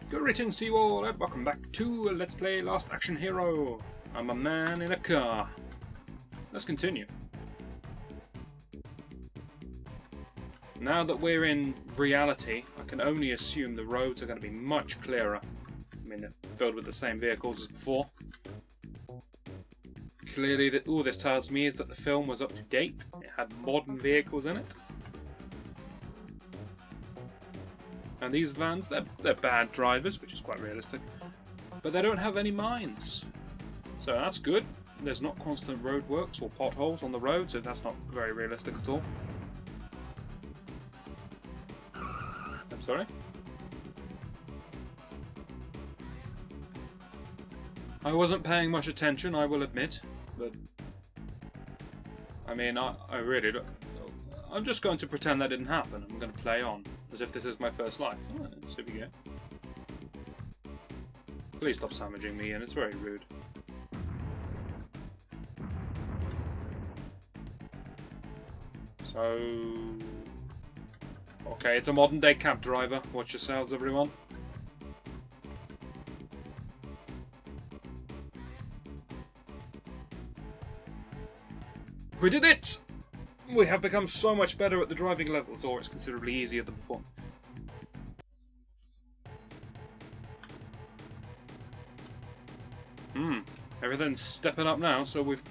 Greetings to you all and welcome back to Let's Play Last Action Hero. I'm a man in a car. Let's continue. Now that we're in reality, I can only assume the roads are going to be much clearer. I mean, they're filled with the same vehicles as before. Clearly, all this tells me is that the film was up to date. It had modern vehicles in it. And these vans, they're bad drivers, which is quite realistic, but they don't have any minds. So that's good. There's not constant roadworks or potholes on the road, so that's not very realistic at all. I'm sorry? I wasn't paying much attention, I will admit, but I mean, I really don't. I'm just going to pretend that didn't happen. I'm going to play on as if this is my first life. Oh, so we go. Please stop sandwiching me in, it's very rude. So... okay, it's a modern day cab driver. Watch yourselves, everyone. We did it! We have become so much better at the driving levels, or it's considerably easier than before. Everything's stepping up now, so we've...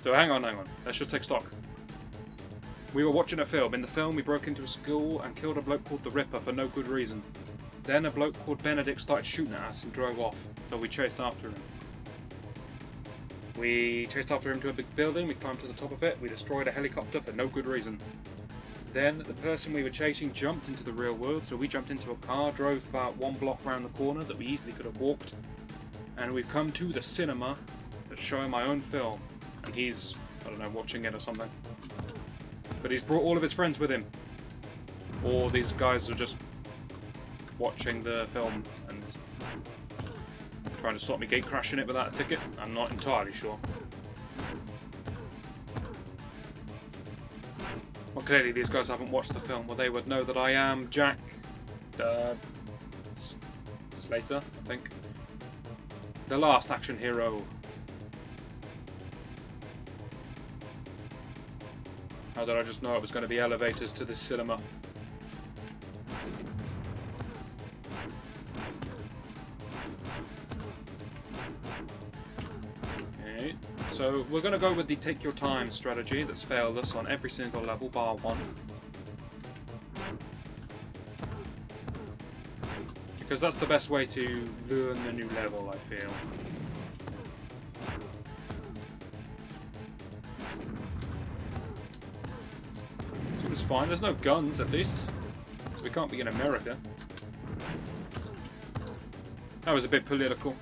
So hang on. Let's just take stock. We were watching a film. In the film, we broke into a school and killed a bloke called the Ripper for no good reason. Then a bloke called Benedict started shooting at us and drove off, so we chased after him. We chased after him to a big building, we climbed to the top of it, we destroyed a helicopter for no good reason. Then the person we were chasing jumped into the real world, so we jumped into a car, drove about 1 block round the corner that we easily could have walked, and we've come to the cinema that's showing my own film, and he's, I don't know, watching it or something. But he's brought all of his friends with him. Or these guys are just watching the film and trying to stop me gate crashing it without a ticket. I'm not entirely sure. Well, clearly these guys haven't watched the film. Well, they would know that I am Jack Slater, I think. The last action hero. How did I just know it was going to be elevators to this cinema? So we're going to go with the take your time strategy that's failed us on every single level bar one. Because that's the best way to learn the new level, I feel. Seems fine, there's no guns at least. So we can't be in America. That was a bit political.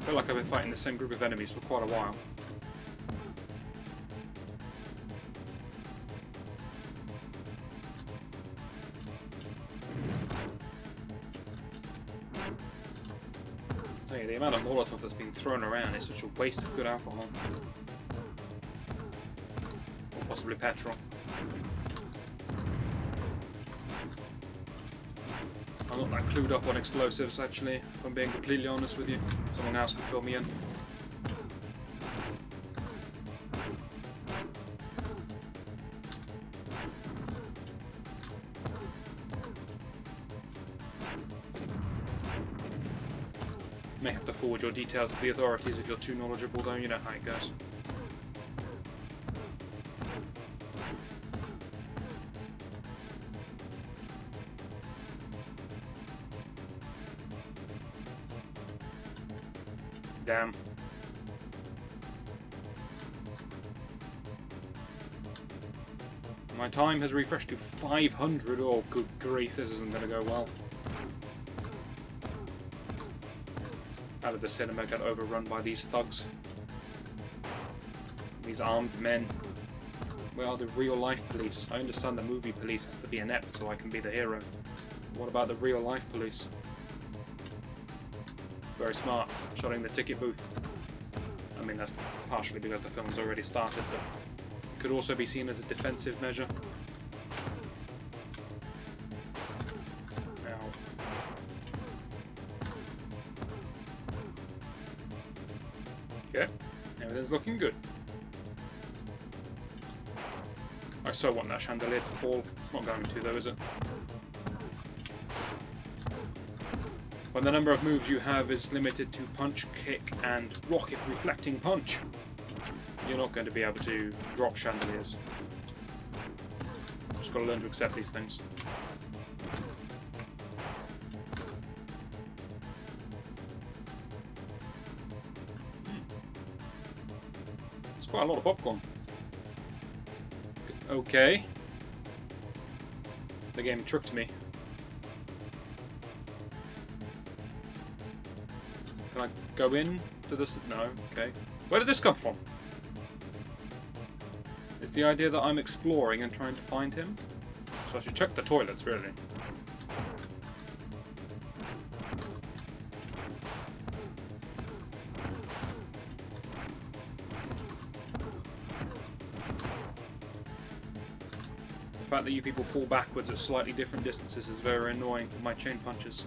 I feel like I've been fighting the same group of enemies for quite a while. Hey, the amount of Molotov that's being thrown around is such a waste of good alcohol. Or possibly petrol. I'm not that clued up on explosives, actually, if I'm being completely honest with you. Someone else can fill me in. May have to forward your details to the authorities if you're too knowledgeable, though. You know how it goes. Damn. My time has refreshed to 500. Oh, good grief, this isn't going to go well. How did the cinema get overrun by these thugs? These armed men. We are the real-life police. I understand the movie police has to be inept so I can be the hero. What about the real-life police? Very smart. Shutting the ticket booth. I mean, that's partially because the film's already started, but it could also be seen as a defensive measure. Okay, everything's looking good. I so want that chandelier to fall. It's not going to though, is it? When the number of moves you have is limited to punch, kick, and rocket reflecting punch, you're not going to be able to drop chandeliers. Just got to learn to accept these things. It's quite a lot of popcorn. Okay. The game tricked me. Can I go in to this? No. Okay. Where did this come from? Is the idea that I'm exploring and trying to find him? So I should check the toilets, really. The fact that you people fall backwards at slightly different distances is very annoying for my chain punches.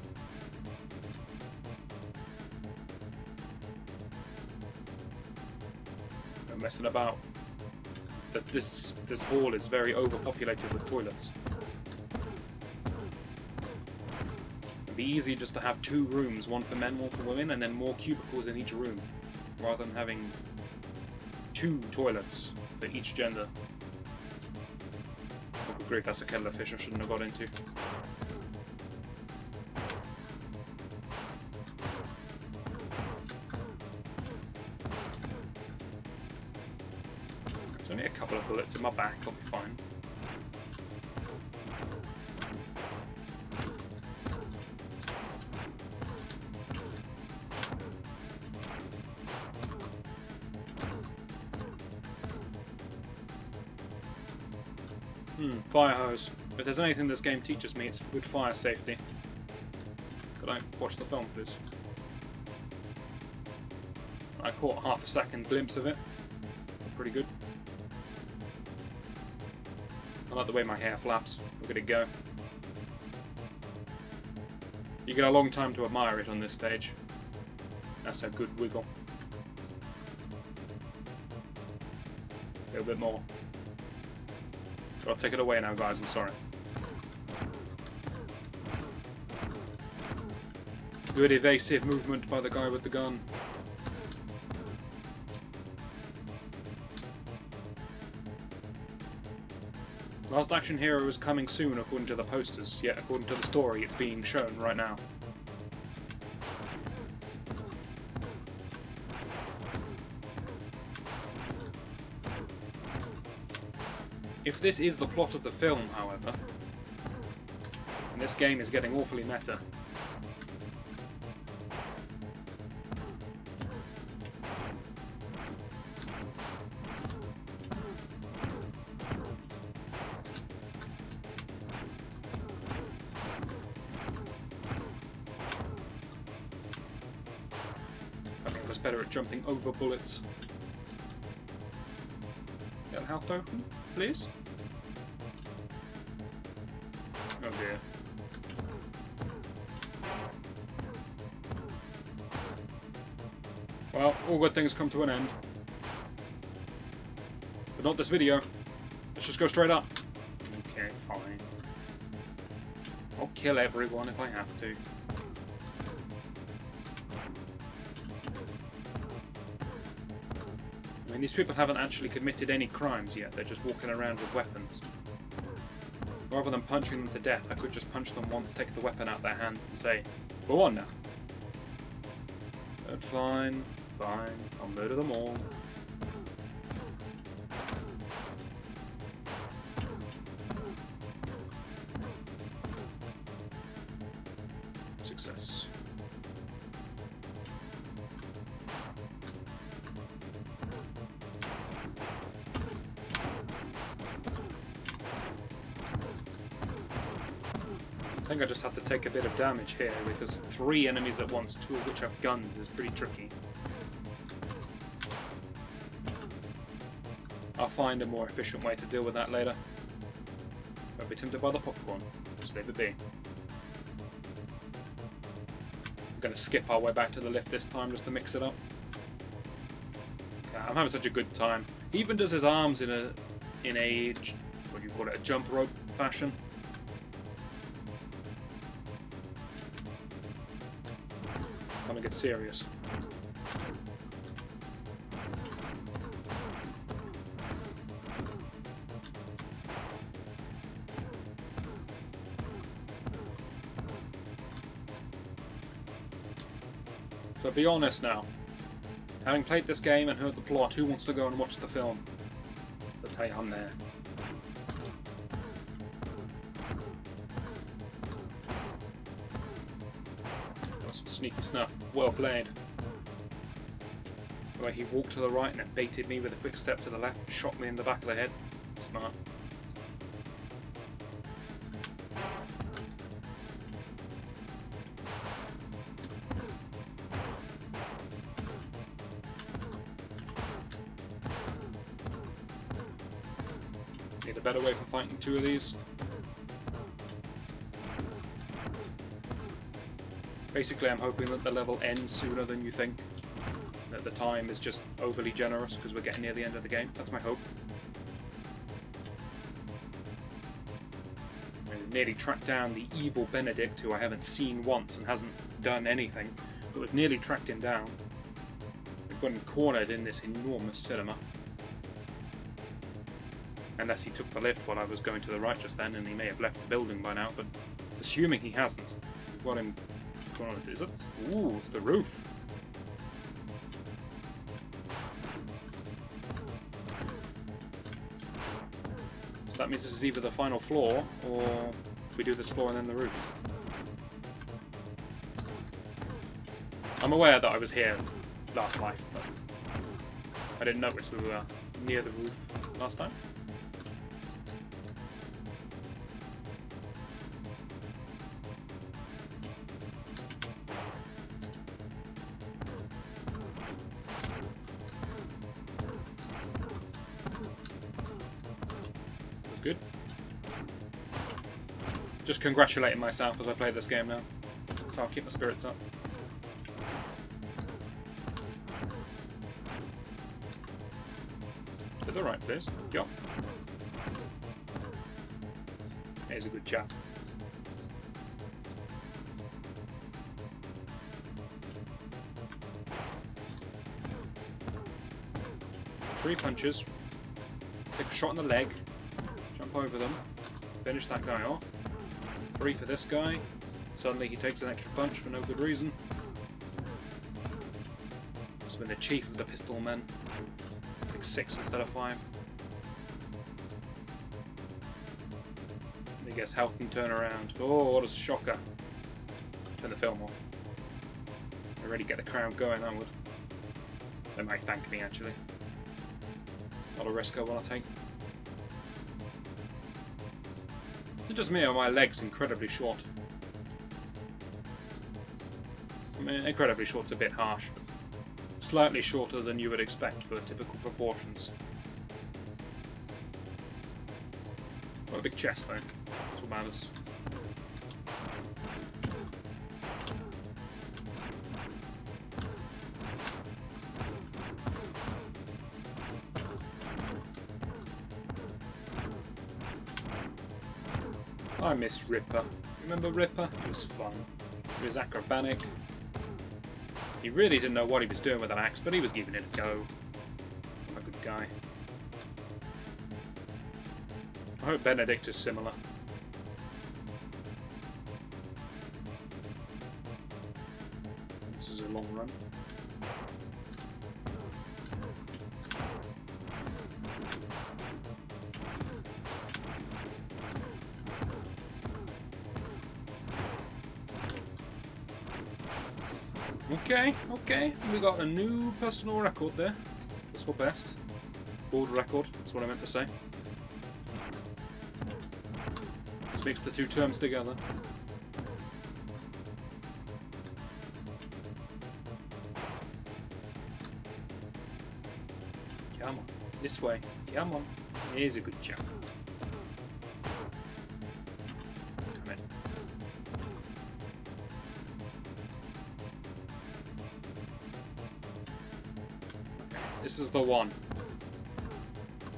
I'm messing about. That this hall is very overpopulated with toilets. It'd be easy just to have 2 rooms, one for men, one for women, and then more cubicles in each room, rather than having 2 toilets for each gender. Oh, good grief, that's a kettle of fish I shouldn't have got into. There's only a couple of bullets in my back, I'll be fine. Fire hose. If there's anything this game teaches me, it's good fire safety. Could I watch the film, please? I caught half a second glimpse of it. Pretty good. I like the way my hair flaps. Look at it go. You get a long time to admire it on this stage. That's a good wiggle. A little bit more. I'll take it away now, guys, I'm sorry. Good evasive movement by the guy with the gun. Last Action Hero is coming soon according to the posters, yet according to the story it's being shown right now. If this is the plot of the film, however, and this game is getting awfully meta, I think I was better at jumping over bullets. Get a health token, please? Oh dear. Well, all good things come to an end. But not this video. Let's just go straight up. Okay, fine. I'll kill everyone if I have to. I mean, these people haven't actually committed any crimes yet. They're just walking around with weapons. Rather than punching them to death, I could just punch them once, take the weapon out of their hands and say, go on now. But fine, fine, I'll murder them all. Success. I think I just have to take a bit of damage here, because 3 enemies at once, 2 of which have guns, is pretty tricky. I'll find a more efficient way to deal with that later. Don't be tempted by the popcorn. Just leave it be. I'm going to skip our way back to the lift this time just to mix it up. I'm having such a good time. He even does his arms in a what do you call it, a jump rope fashion. Gonna get serious. So be honest now. Having played this game and heard the plot, who wants to go and watch the film? I'll tell you, I'm there. Got some sneaky snuff. Well played. The way he walked to the right and then baited me with a quick step to the left, shot me in the back of the head. Smart. Need a better way for fighting two of these. Basically, I'm hoping that the level ends sooner than you think. That the time is just overly generous because we're getting near the end of the game. That's my hope. We've nearly tracked down the evil Benedict, who I haven't seen once and hasn't done anything. But we've nearly tracked him down. We've got him cornered in this enormous cinema. Unless he took the lift while I was going to the right just then, and he may have left the building by now, but assuming he hasn't, we've got him... Is it? Ooh, it's the roof. So that means this is either the final floor, or we do this floor and then the roof. I'm aware that I was here last life, but I didn't notice we were near the roof last time. Good. Just congratulating myself as I play this game now. So I'll keep my spirits up. To the right, please. Go. Here's a good chap. Three punches. Take a shot in the leg. Jump over them. Finish that guy off. Three for this guy. Suddenly he takes an extra punch for no good reason. Must have been the chief of the pistol men. I think 6 instead of 5. He gets health and turn around. Oh, what a shocker. Turn the film off. I really get the crowd going, I would. They might thank me actually. Not a risk I want to take. It's just me or my legs incredibly short. I mean, incredibly short's a bit harsh, but slightly shorter than you would expect for typical proportions. Got a big chest though, that's what matters. I miss Ripper. Remember Ripper? He was fun. He was acrobatic. He really didn't know what he was doing with an axe, but he was giving it a go. I'm a good guy. I hope Benedict is similar. This is a long run. Okay, we got a new personal record there. That's for best. World record, that's what I meant to say. Let's mix the two terms together. Come on. This way. Come on. Here's a good jump. Come in. Okay. This is the one.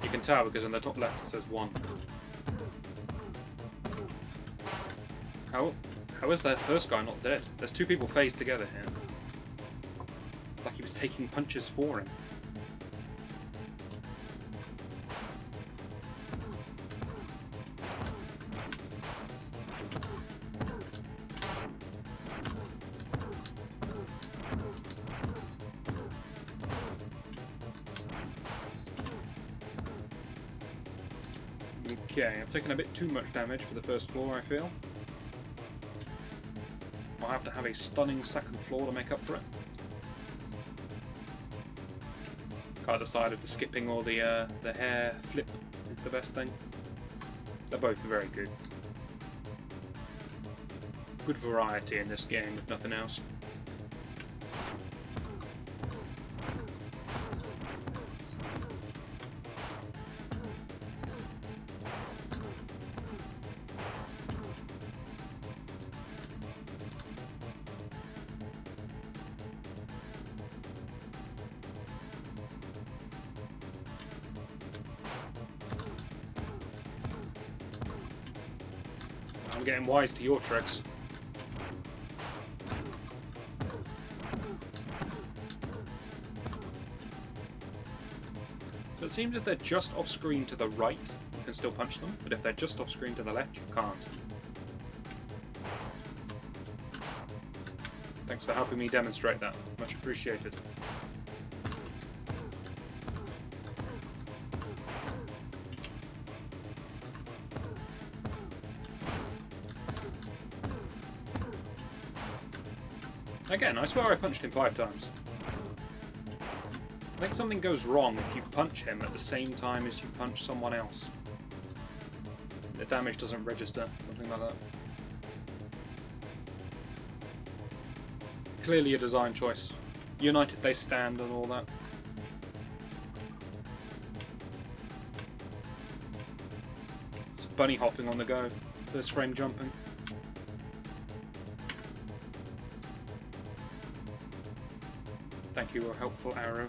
You can tell because in the top left it says 1. How is that first guy not dead? There's 2 people phased together here. Like he was taking punches for him. Okay, I've taken a bit too much damage for the first floor, I feel. I'll have to have a stunning second floor to make up for it. Can't decide if the skipping or the hair flip is the best thing. They're both very good. Good variety in this game, if nothing else. I'm getting wise to your tricks. So it seems if they're just off screen to the right, you can still punch them, but if they're just off screen to the left, you can't. Thanks for helping me demonstrate that. Much appreciated. Again, I swear I punched him 5 times. I think something goes wrong if you punch him at the same time as you punch someone else. The damage doesn't register, something like that. Clearly a design choice. United they stand and all that. It's bunny hopping on the go. First frame jumping. Thank you, a helpful arrow.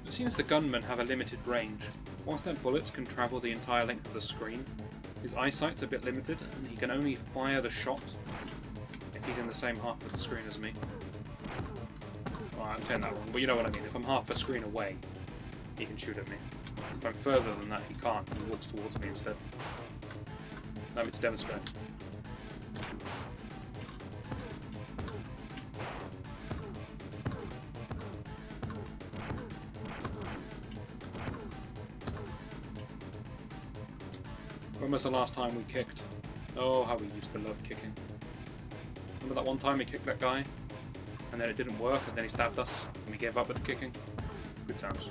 It seems the gunmen have a limited range. Whilst their bullets can travel the entire length of the screen, his eyesight's a bit limited and he can only fire the shot if he's in the same half of the screen as me. Well, I'm saying that wrong, but you know what I mean. If I'm half a screen away, he can shoot at me. If I'm further than that, he can't. He walks towards me instead. Allow me to demonstrate. When was the last time we kicked? Oh, how we used to love kicking. Remember that one time we kicked that guy? And then it didn't work, and then he stabbed us, and we gave up with the kicking? Good times.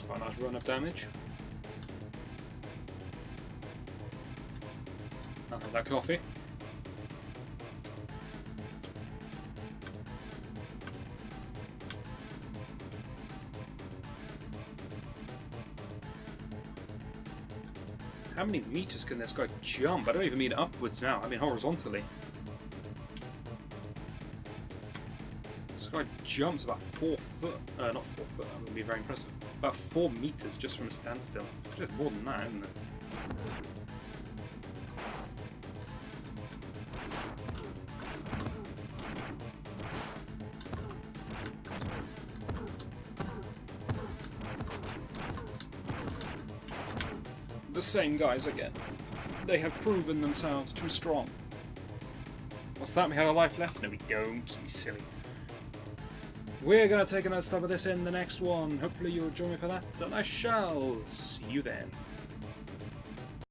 Quite a nice run of damage. I'll have that coffee. How many meters can this guy jump? I don't even mean upwards now, I mean horizontally. This guy jumps about 4 foot. Not 4 foot, that would be very impressive. About 4 meters just from a standstill. Just more than that, isn't it? The same guys again. They have proven themselves too strong. What's that? We have a life left? No, we don't. Be silly. We're going to take another stab at this in the next one. Hopefully you'll join me for that, and I shall see you then.